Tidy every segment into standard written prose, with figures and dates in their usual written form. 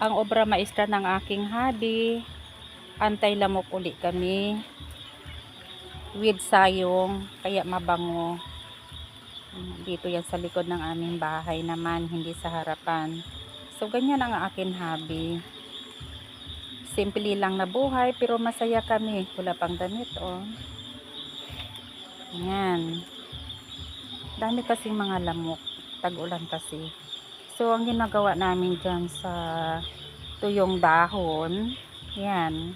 Ang obra maestra ng aking hobby, antay lamok uli kami with sayong, kaya mabango. Dito yan sa likod ng aming bahay naman, hindi sa harapan. So ganyan ang akin hobby. Simple lang na buhay pero masaya kami. Wala pang damit, oh. Yan. Dami kasing mga lamok. Tag-ulan kasi. So ang ginagawa namin dyan sa tuyong dahon, yan.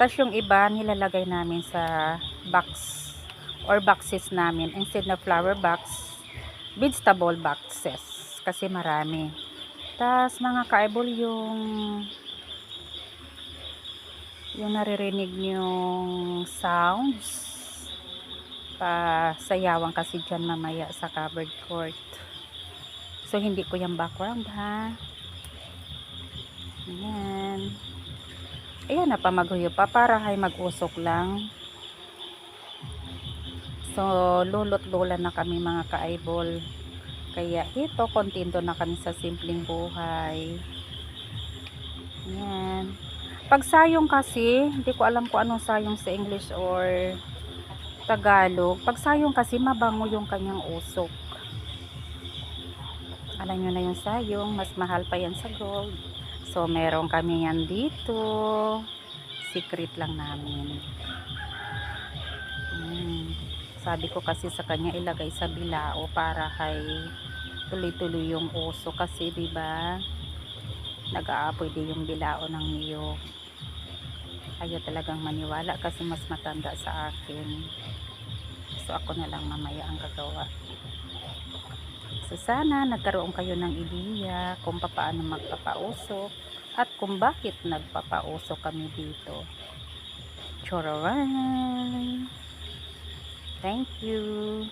Tapos yung iba nilalagay namin sa box or boxes namin. Instead na flower box, vegetable boxes. Kasi marami. Tapos mga kaibol, yung naririnig yung sounds, pasayawan kasi dyan mamaya sa covered court. So hindi ko yung background, ha. Ayan. Ayan na pa maghuyo pa para hay mag-usok lang. So lulot-lola na kami mga ka-eyeball. Kaya ito, kontento na kami sa simpleng buhay. Ayan. Pag sayong kasi, hindi ko alam kung anong sayong sa English or Tagalog. Pag sayong kasi, mabango yung kanyang usok. Alam nyo na yung sayong, mas mahal pa yan sa gold. So meron kami yan dito. Secret lang namin. Sabi ko kasi sa kanya ilagay sa bilao para hay tuloy-tuloy yung uso kasi 'di ba? Nag-aapoy din yung bilao ng niyog. Ayaw talagang maniwala kasi mas matanda sa akin. So ako na lang mamaya ang gagawa. So sana nagkaroon kayo ng ideya kung paano magpapausok at kung bakit nagpapausok kami dito. Chararan! Thank you!